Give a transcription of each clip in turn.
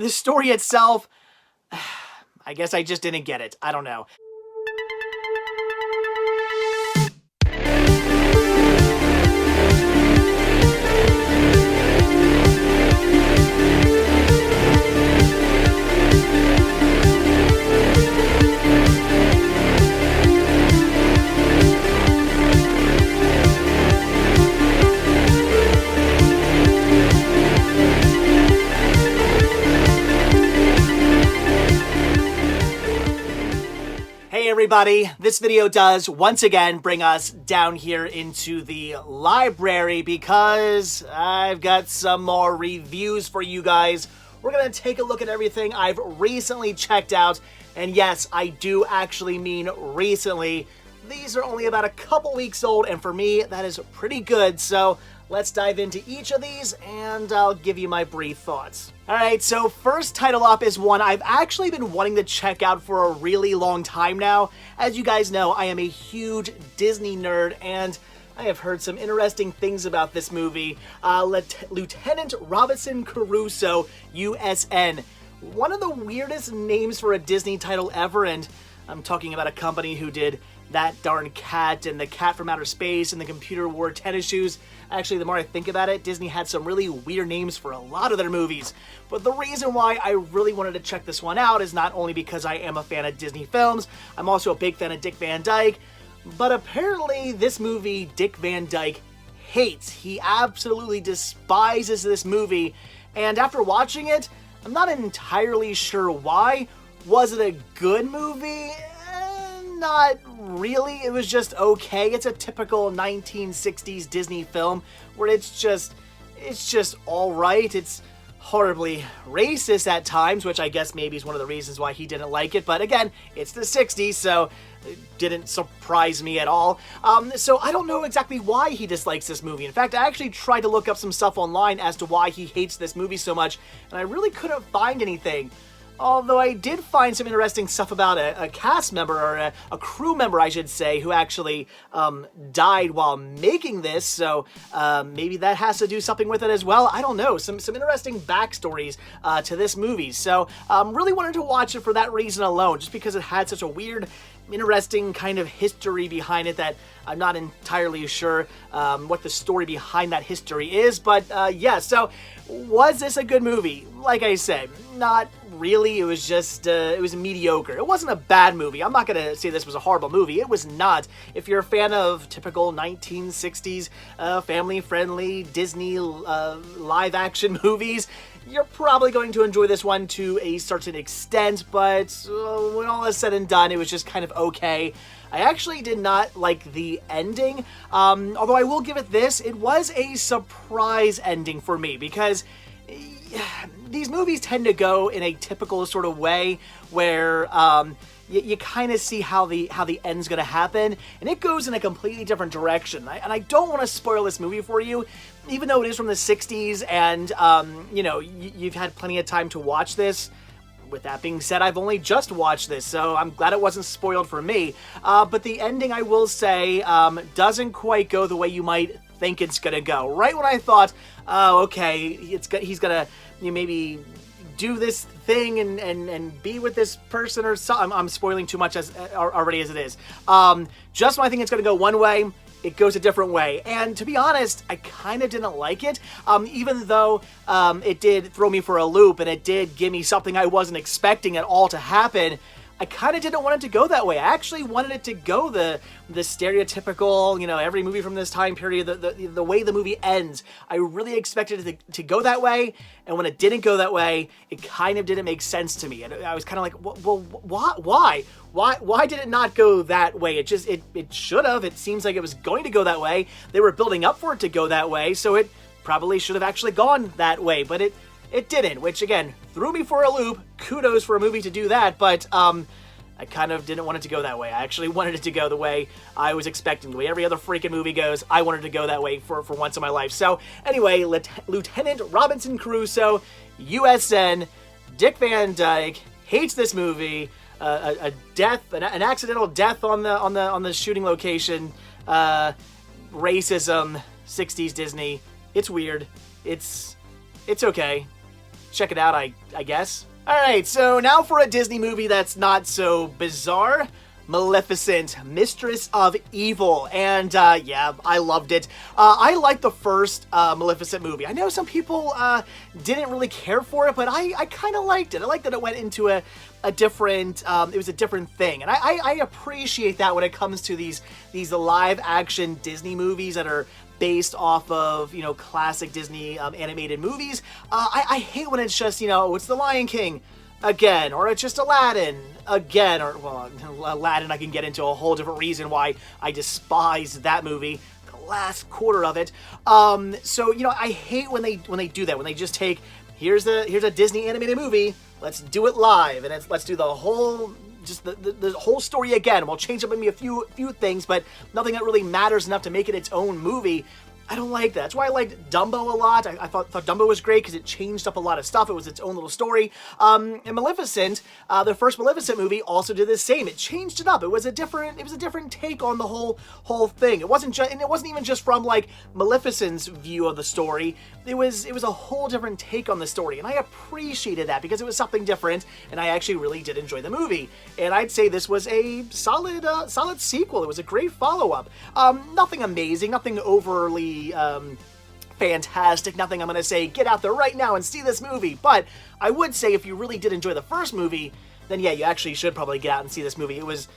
The story itself, I guess I just didn't get it. I don't know. Everybody, this video does once again bring us down here into the library because I've got some more reviews for you guys. We're gonna take a look at everything I've recently checked out, and yes, I do actually mean recently. These are only about a couple weeks old, and for me, that is pretty good, so let's dive into each of these, and I'll give you my brief thoughts. Alright, so first title up is one I've actually been wanting to check out for a really long time now. As you guys know, I am a huge Disney nerd, and I have heard some interesting things about this movie. Lieutenant Robinson Crusoe, U.S.N. One of the weirdest names for a Disney title ever, and I'm talking about a company who did That Darn Cat and The Cat from Outer Space and The Computer Wore Tennis Shoes. Actually, the more I think about it, Disney had some really weird names for a lot of their movies. But the reason why I really wanted to check this one out is not only because I am a fan of Disney films, I'm also a big fan of Dick Van Dyke, but apparently this movie Dick Van Dyke hates. He absolutely despises this movie, and after watching it, I'm not entirely sure why. Was it a good movie? Not really. It was just okay. It's a typical 1960s Disney film where it's just all right. It's horribly racist at times, which I guess maybe is one of the reasons why he didn't like it. But again, it's the 60s, so it didn't surprise me at all. So I don't know exactly why he dislikes this movie. In fact, I actually tried to look up some stuff online as to why he hates this movie so much, and I really couldn't find anything. Although I did find some interesting stuff about a cast member, or a crew member, I should say, who actually died while making this, so maybe that has to do something with it as well. I don't know. Some interesting backstories to this movie. So really wanted to watch it for that reason alone, just because it had such a weird, interesting kind of history behind it that I'm not entirely sure what the story behind that history is. But yeah, so was this a good movie? Like I said, not really. It was just, it was mediocre. It wasn't a bad movie. I'm not going to say this was a horrible movie. It was not. If you're a fan of typical 1960s family-friendly Disney live-action movies, you're probably going to enjoy this one to a certain extent, but when all is said and done, it was just kind of okay. I actually did not like the ending, although I will give it this. It was a surprise ending for me, because these movies tend to go in a typical sort of way where you kind of see how the end's going to happen, and it goes in a completely different direction. And I don't want to spoil this movie for you, even though it is from the 60s, and you know, you've had plenty of time to watch this. With that being said, I've only just watched this, so I'm glad it wasn't spoiled for me. But the ending, I will say, doesn't quite go the way you might think it's gonna go. Right when I thought, oh, okay, he's gonna maybe do this thing and be with this person or something. I'm spoiling too much already as it is. Just when I think it's gonna go one way, it goes a different way. And to be honest, I kind of didn't like it, even though it did throw me for a loop and it did give me something I wasn't expecting at all to happen. I kind of didn't want it to go that way. I actually wanted it to go the stereotypical, you know, every movie from this time period, the way the movie ends. I really expected it to go that way, and when it didn't go that way, it kind of didn't make sense to me. And I was kind of like, well, why? Why did it not go that way? It should have. It seems like it was going to go that way. They were building up for it to go that way, so it probably should have actually gone that way, but it didn't, which again, threw me for a loop. Kudos for a movie to do that, but I kind of didn't want it to go that way. I actually wanted it to go the way I was expecting, the way every other freaking movie goes. I wanted to go that way for once in my life. So anyway, Lieutenant Robinson Crusoe, U.S.N., Dick Van Dyke hates this movie. An accidental death on the shooting location. Racism, 60s Disney. It's weird. It's okay. check it out, I guess. Alright, so now for a Disney movie that's not so bizarre. Maleficent, Mistress of Evil, and yeah, I loved it. I liked the first Maleficent movie. I know some people didn't really care for it, but I kind of liked it. I liked that it went into a different, it was a different thing, and I appreciate that when it comes to these live-action Disney movies that are based off of, you know, classic Disney animated movies. I hate when it's just, you know, it's The Lion King again, or it's just Aladdin again, or, well, Aladdin I can get into a whole different reason why I despise that movie, the last quarter of it. So, you know, I hate when they do that, when they just take, here's a Disney animated movie, let's do it live, and let's do the whole, just the whole story again. We'll change up maybe a few things, but nothing that really matters enough to make it its own movie. I don't like that. That's why I liked Dumbo a lot. I thought Dumbo was great because it changed up a lot of stuff. It was its own little story. And Maleficent, the first Maleficent movie, also did the same. It changed it up. It was a different take on the whole thing. It wasn't even just from like Maleficent's view of the story. It was a whole different take on the story, and I appreciated that because it was something different, and I actually really did enjoy the movie. And I'd say this was a solid sequel. It was a great follow-up. Nothing amazing, nothing overly fantastic, nothing I'm going to say, get out there right now and see this movie, but I would say if you really did enjoy the first movie, then yeah, you actually should probably get out and see this movie. It was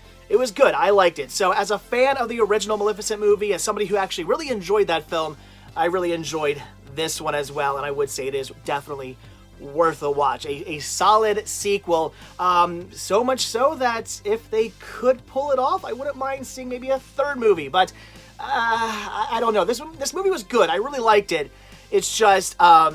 good. I liked it. So as a fan of the original Maleficent movie, as somebody who actually really enjoyed that film, I really enjoyed this one as well, and I would say it is definitely worth a watch. A solid sequel, so much so that if they could pull it off, I wouldn't mind seeing maybe a third movie, but I don't know. This movie was good. I really liked it. It's just, I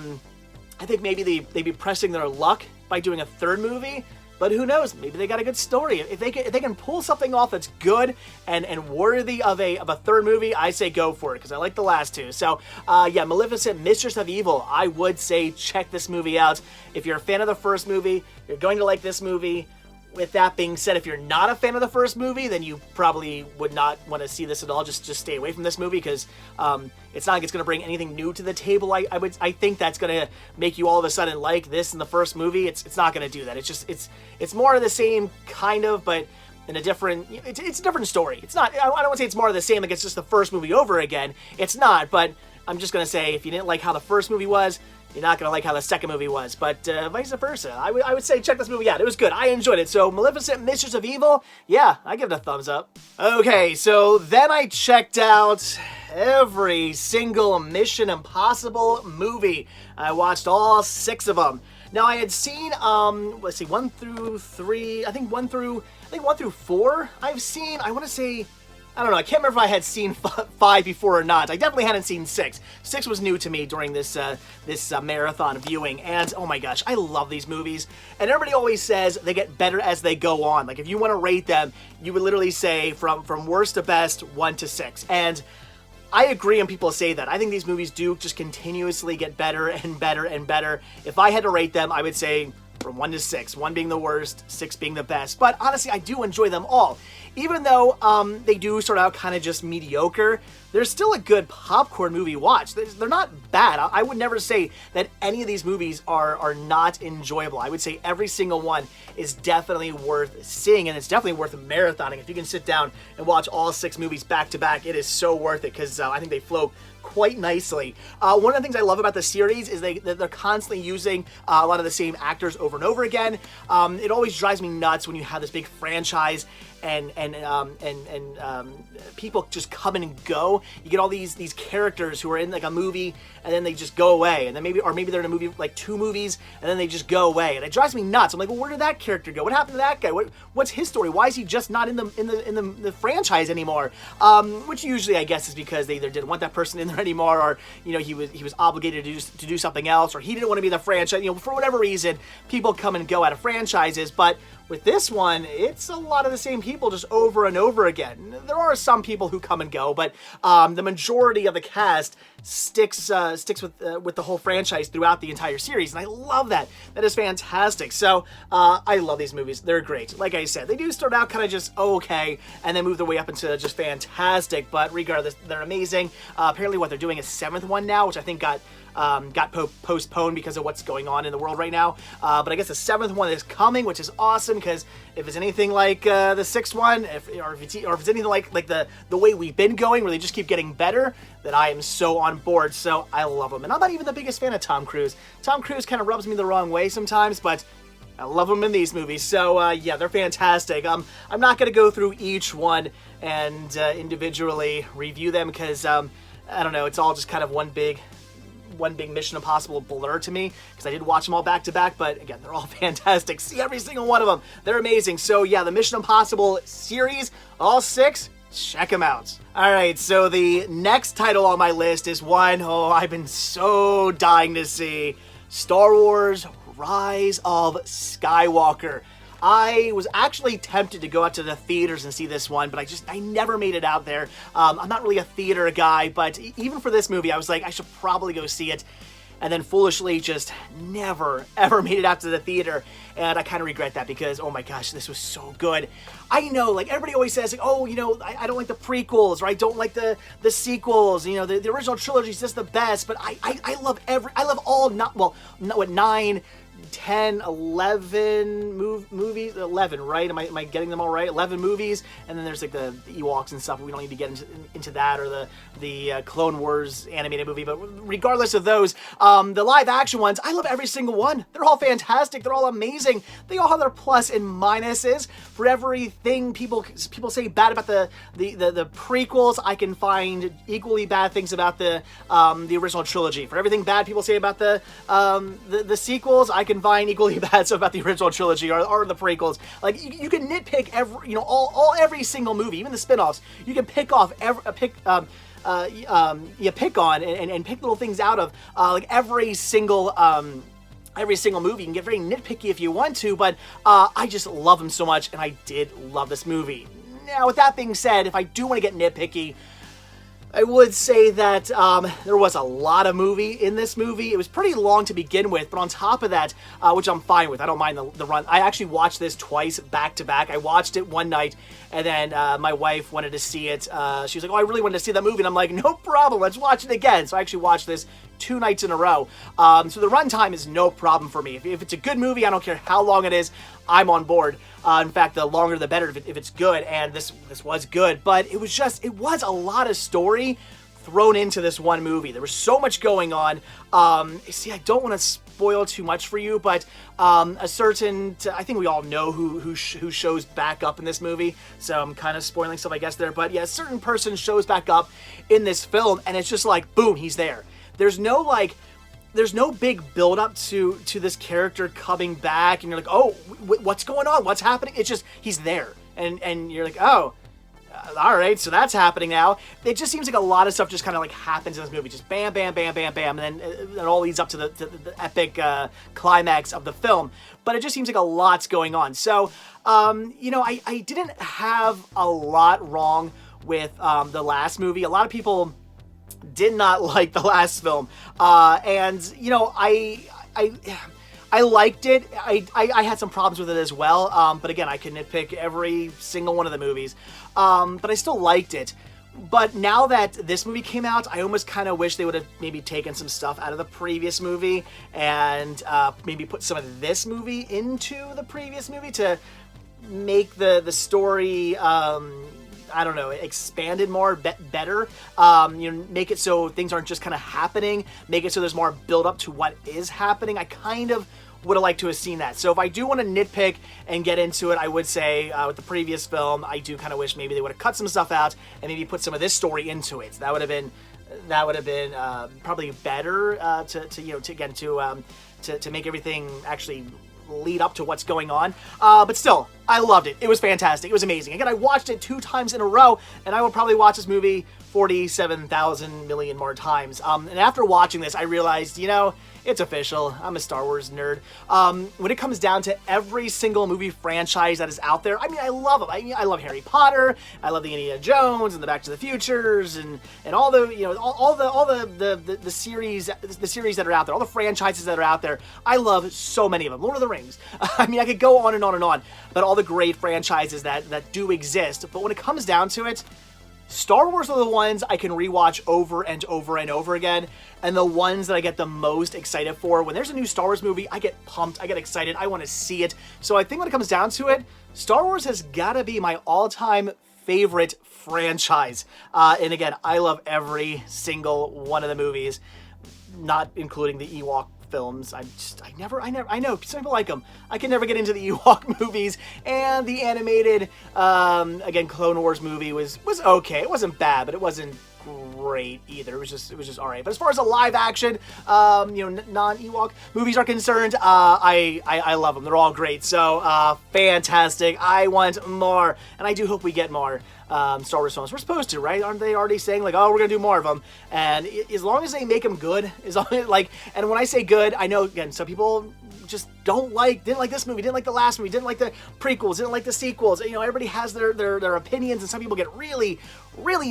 think maybe they'd be pressing their luck by doing a third movie, but who knows? Maybe they got a good story. If they can pull something off that's good and worthy of a third movie, I say go for it, because I like the last two. So, yeah, Maleficent, Mistress of Evil, I would say check this movie out. If you're a fan of the first movie, you're going to like this movie. With that being said, if you're not a fan of the first movie, then you probably would not want to see this at all. Just stay away from this movie, because it's not like it's going to bring anything new to the table. I think that's going to make you all of a sudden like this in the first movie. It's not going to do that. It's more of the same kind of, but in a different. It's a different story. It's not. I don't want to say it's more of the same. Like it's just the first movie over again. It's not. But I'm just going to say if you didn't like how the first movie was, you're not going to like how the second movie was, but vice versa. I would say check this movie out. It was good. I enjoyed it. So Maleficent, Mistress of Evil, yeah, I give it a thumbs up. Okay, so then I checked out every single Mission Impossible movie. I watched all 6 of them. Now I had seen, let's see, 1 through 3, I think 1 through 4 I've seen. I want to say, I don't know, I can't remember if I had seen 5 before or not. I definitely hadn't seen 6. 6 was new to me during this marathon viewing, and oh my gosh, I love these movies. And everybody always says they get better as they go on. Like if you want to rate them, you would literally say from worst to best, 1 to 6. And I agree when people say that. I think these movies do just continuously get better and better and better. If I had to rate them, I would say from 1 to 6, 1 being the worst, 6 being the best. But honestly, I do enjoy them all. Even though they do start out kind of just mediocre, they're still a good popcorn movie watch. They're not bad. I would never say that any of these movies are not enjoyable. I would say every single one is definitely worth seeing, and it's definitely worth marathoning. If you can sit down and watch all 6 movies back to back, it is so worth it, because I think they flow quite nicely. One of the things I love about the series is they're constantly using a lot of the same actors over and over again. It always drives me nuts when you have this big franchise and people just come in and go. You get all these characters who are in like a movie and then they just go away, and then maybe they're in a movie, like 2 movies, and then they just go away, and it drives me nuts. I'm like, well, where did that character go? What happened to that guy? What's his story? Why is he just not in the franchise anymore? Which usually I guess is because they either didn't want that person in there anymore, or you know he was obligated to do something else, or he didn't want to be the franchise. You know, for whatever reason, people come and go out of franchises, but with this one, it's a lot of the same people just over and over again. There are some people who come and go, but the majority of the cast sticks with the whole franchise throughout the entire series, and I love that. That is fantastic. So I love these movies. They're great. Like I said, they do start out kind of just okay, and then move their way up into just fantastic. But regardless, they're amazing. Apparently, what, they're doing a 7th one now, which I think got postponed because of what's going on in the world right now. But I guess the 7th one is coming, which is awesome, because if it's anything like the 6th one, or if it's anything like the way we've been going, where they just keep getting better, then I am so on board. So I love them. And I'm not even the biggest fan of Tom Cruise. Tom Cruise kind of rubs me the wrong way sometimes, but I love them in these movies. So yeah, they're fantastic. I'm not going to go through each one and individually review them, because I don't know, it's all just kind of one big Mission Impossible blur to me, because I did watch them all back to back. But again, they're all fantastic. See every single one of them. They're amazing. So yeah, the Mission Impossible series, all 6, check them out. All right, so the next title on my list is one, I've been so dying to see. Star Wars Rise of Skywalker. I was actually tempted to go out to the theaters and see this one, but I never made it out there. I'm not really a theater guy, but even for this movie, I was like, I should probably go see it. And then foolishly just never, ever made it out to the theater. And I kind of regret that, because, oh my gosh, this was so good. I know, like, everybody always says, like, oh, you know, I don't like the prequels, or I don't like the sequels. You know, the original trilogy is just the best. But I love all, 9, 10, 11 movies, 11, right? Am I getting them all right? 11 movies, and then there's like the Ewoks and stuff. We don't need to get into that, or the Clone Wars animated movie. But regardless of those, the live action ones, I love every single one. They're all fantastic. They're all amazing. They all have their plus and minuses. For everything people say bad about the prequels, I can find equally bad things about the original trilogy. For everything bad people say about the sequels, I can find equally bad stuff about the original trilogy or the prequels. Like, you can nitpick every single movie, even the spin-offs. You can pick on and pick little things out of like every single movie. You can get very nitpicky if you want to, but I just love them so much, and I did love this movie. Now, with that being said, if I do want to get nitpicky, I would say that there was a lot of movie in this movie. It was pretty long to begin with, but on top of that, which I'm fine with, I don't mind the run. I actually watched this twice back to back. I watched it one night, and then my wife wanted to see it. She was like, oh, I really wanted to see that movie, and I'm like, no problem, let's watch it again. So I actually watched this 2 nights in a row. So the runtime is no problem for me. If it's a good movie, I don't care how long it is, I'm on board. In fact, the longer the better if it's good, and this was good. But it was a lot of story thrown into this one movie. There was so much going on. See, I don't want to spoil too much for you, but I think we all know who shows back up in this movie, so I'm kind of spoiling stuff, I guess, there. But yeah, a certain person shows back up in this film, and it's just like, boom, he's there. There's no big build-up to this character coming back, and you're like, oh, what's going on? What's happening? It's just, he's there. And you're like, oh, all right, so that's happening now. It just seems like a lot of stuff just kind of like happens in this movie. Just bam, bam, bam, bam, bam, and then it all leads up to the epic climax of the film. But it just seems like a lot's going on. So, you know, I didn't have a lot wrong with the last movie. A lot of people did not like the last film, and you know, I liked it. I had some problems with it as well, but again, I can nitpick every single one of the movies, but I still liked it. But now that this movie came out, I almost kind of wish they would have maybe taken some stuff out of the previous movie and maybe put some of this movie into the previous movie to make the story, I don't know, expanded more, better. You know, make it so things aren't just kind of happening. Make it so there's more build up to what is happening. I kind of would have liked to have seen that. So if I do want to nitpick and get into it, I would say with the previous film, I do kind of wish maybe they would have cut some stuff out and maybe put some of this story into it. So that would have been probably better to make everything actually lead up to what's going on. But still, I loved it. It was fantastic. It was amazing. Again, I watched it 2 times in a row, and I will probably watch this movie 47,000 million more times. And after watching this, I realized, you know, it's official. I'm a Star Wars nerd. When it comes down to every single movie franchise that is out there, I mean, I love them. I mean, I love Harry Potter. I love the Indiana Jones and the Back to the Futures and all the, you know, all the series that are out there, all the franchises that are out there. I love so many of them. Lord of the Rings. I mean, I could go on and on and on, but all the great franchises that do exist. But when it comes down to it, Star Wars are the ones I can rewatch over and over and over again, and the ones that I get the most excited for. When there's a new Star Wars movie, I get pumped, I get excited, I want to see it. So I think when it comes down to it, Star Wars has got to be my all-time favorite franchise. And again, I love every single one of the movies, not including the Ewok films. I know some people like them. I can never get into the Ewok movies, and the animated, again, Clone Wars movie was okay. It wasn't bad, but it wasn't great either. It was just all right. But as far as the live action, non-Ewok movies are concerned, I love them. They're all great. So fantastic. I want more, and I do hope we get more Star Wars films. We're supposed to, right? Aren't they already saying like, oh, we're gonna do more of them? And as long as they make them good, as long as, like, and when I say good, I know again, some people just didn't like this movie, didn't like the last movie, didn't like the prequels, didn't like the sequels. You know, everybody has their opinions, and some people get really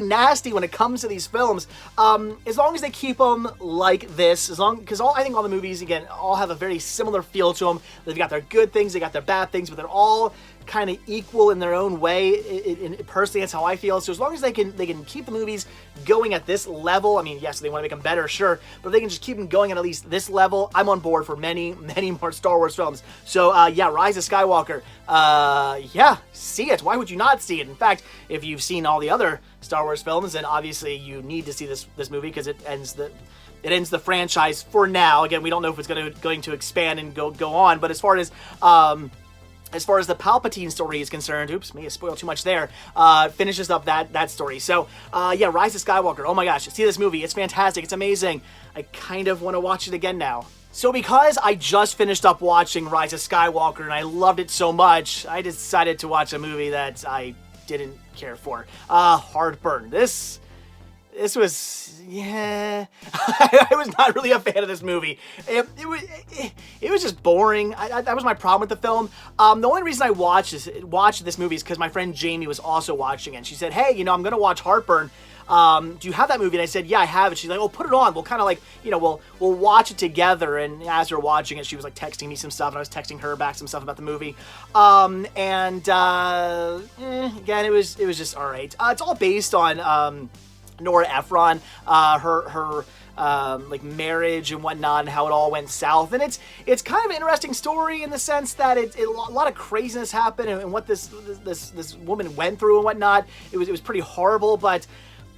nasty when it comes to these films. As long as they keep them like this, because I think all the movies, again, all have a very similar feel to them. They've got their good things, they got their bad things, but they're all kind of equal in their own way. Personally, that's how I feel. So as long as they can keep the movies going at this level, I mean, yes, they want to make them better, sure, but if they can just keep them going at least this level, I'm on board for many more Star Wars films. So yeah, Rise of Skywalker. Yeah, see it. Why would you not see it? In fact, if you've seen all the other Star Wars films, then obviously you need to see this movie, because it ends the franchise for now. Again, we don't know if it's going to expand and go on, but as far as the Palpatine story is concerned, oops, may have spoiled too much there, finishes up that story. So, yeah, Rise of Skywalker, oh my gosh, see this movie, it's fantastic, it's amazing. I kind of want to watch it again now. So because I just finished up watching Rise of Skywalker and I loved it so much, I decided to watch a movie that I didn't care for. Heartburn. This was, yeah, I was not really a fan of this movie. It was just boring. That was my problem with the film. The only reason I watched this movie is because my friend Jamie was also watching it. And she said, hey, you know, I'm going to watch Heartburn. Do you have that movie? And I said, yeah, I have it. She's like, oh, put it on. We'll kind of like, you know, we'll watch it together. And as we're watching it, she was like texting me some stuff, and I was texting her back some stuff about the movie. Again, it was just all right. It's all based on Nora Ephron, her like marriage and whatnot, and how it all went south. And it's kind of an interesting story in the sense that a lot of craziness happened, and what this woman went through and whatnot. It was pretty horrible, but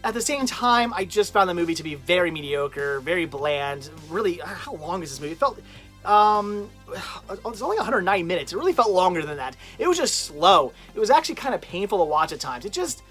at the same time, I just found the movie to be very mediocre, very bland. Really, how long is this movie? It felt, it's only 109 minutes. It really felt longer than that. It was just slow. It was actually kind of painful to watch at times. It just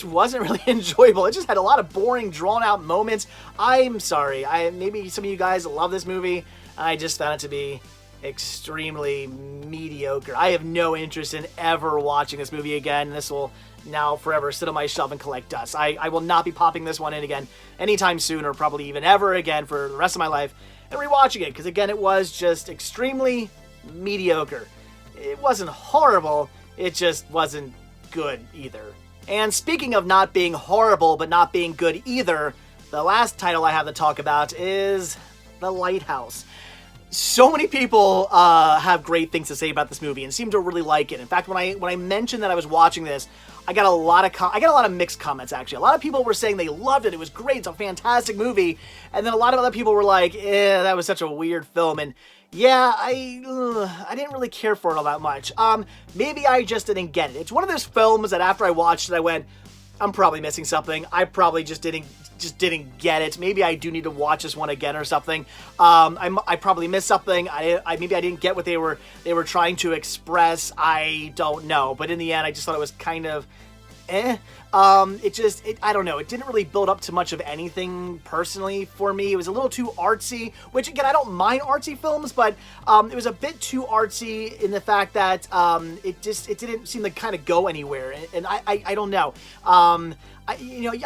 wasn't really enjoyable. It just had a lot of boring, drawn-out moments. I'm sorry. Maybe some of you guys love this movie. I just found it to be extremely mediocre. I have no interest in ever watching this movie again. This will now forever sit on my shelf and collect dust. I will not be popping this one in again anytime soon, or probably even ever again for the rest of my life, and rewatching it, because again, it was just extremely mediocre. It wasn't horrible, it just wasn't good either. And speaking of not being horrible but not being good either, the last title I have to talk about is The Lighthouse. So many people have great things to say about this movie and seem to really like it. In fact, when I mentioned that I was watching this, I got a lot of mixed comments, actually. A lot of people were saying they loved it, it was great, it's a fantastic movie, and then a lot of other people were like, that was such a weird film, and yeah, I didn't really care for it all that much. Maybe I just didn't get it. It's one of those films that after I watched it, I went, I'm probably missing something. I probably just didn't get it. Maybe I do need to watch this one again or something. I probably missed something. Maybe I didn't get what they were trying to express. I don't know. But in the end, I just thought it was kind of I don't know. It didn't really build up to much of anything personally for me. It was a little too artsy, which again, I don't mind artsy films, but it was a bit too artsy in the fact that it didn't seem to kind of go anywhere, and I don't know. I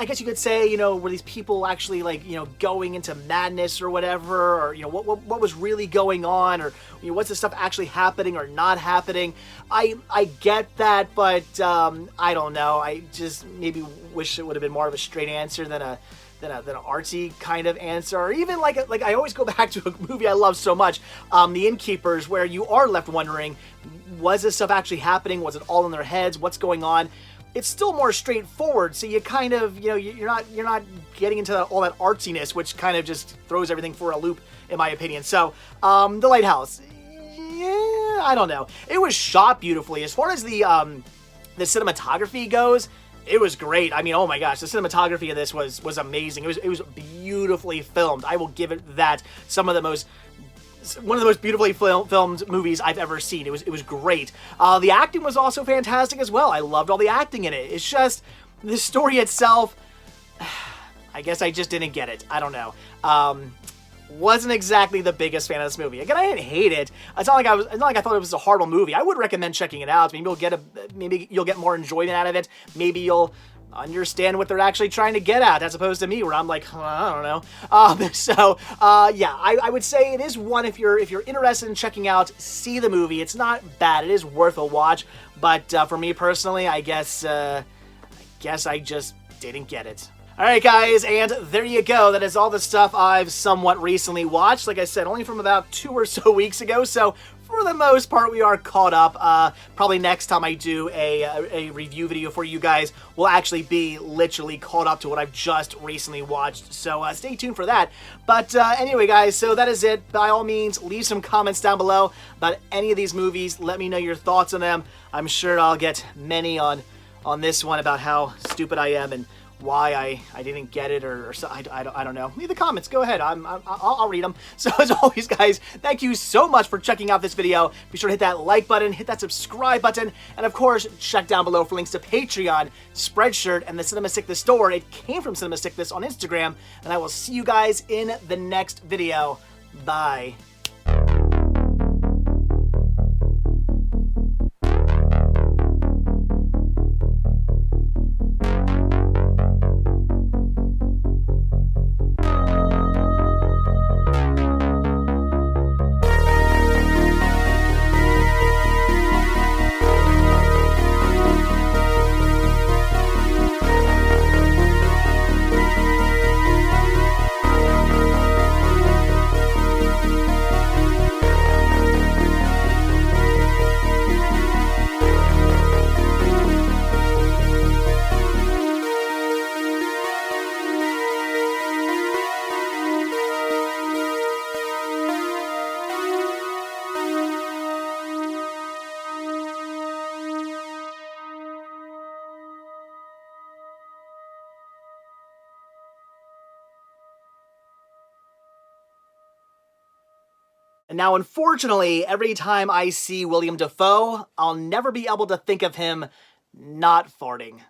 guess you could say, were these people actually like, going into madness or whatever, or, what was really going on, or, what's this stuff actually happening or not happening? I get that, but I don't know. I just maybe wish it would have been more of a straight answer than an artsy kind of answer, or even like I always go back to a movie I love so much, The Innkeepers, where you are left wondering, was this stuff actually happening? Was it all in their heads? What's going on? it's still more straightforward. So you kind of, you know, you're not getting into all that artsiness, which kind of just throws everything for a loop, in my opinion. So, The Lighthouse, yeah, I don't know. It was shot beautifully. As far as the cinematography goes, it was great. I mean, oh my gosh, the cinematography of this was amazing. It was beautifully filmed. I will give it that. One of the most beautifully filmed movies I've ever seen. It was great. The acting was also fantastic as well. I loved all the acting in it. It's just the story itself, I guess I just didn't get it. I don't know. Wasn't exactly the biggest fan of this movie. Again, I didn't hate it. It's not like I thought it was a horrible movie. I would recommend checking it out. Maybe you'll get more enjoyment out of it. Maybe you'll understand what they're actually trying to get at, as opposed to me, where I'm like, I don't know. Yeah, I would say it is one, if you're interested in checking out, see the movie. It's not bad. It is worth a watch. But for me personally, I guess I just didn't get it. Alright guys, and there you go. That is all the stuff I've somewhat recently watched. Like I said, only from about 2 or so weeks ago, so for the most part we are caught up. Probably next time I do a review video for you guys will actually be literally caught up to what I've just recently watched, so stay tuned for that. But anyway guys, so that is it. By all means, leave some comments down below about any of these movies. Let me know your thoughts on them. I'm sure I'll get many on this one about how stupid I am and why I didn't get it, or so, I don't know. Leave the comments. Go ahead. I'll read them. So as always, guys, thank you so much for checking out this video. Be sure to hit that like button, hit that subscribe button, and of course, check down below for links to Patreon, Spreadshirt, and the Cinema Sickness store. It came from Cinema Sickness on Instagram, and I will see you guys in the next video. Bye. And now, unfortunately, every time I see William Dafoe, I'll never be able to think of him not farting.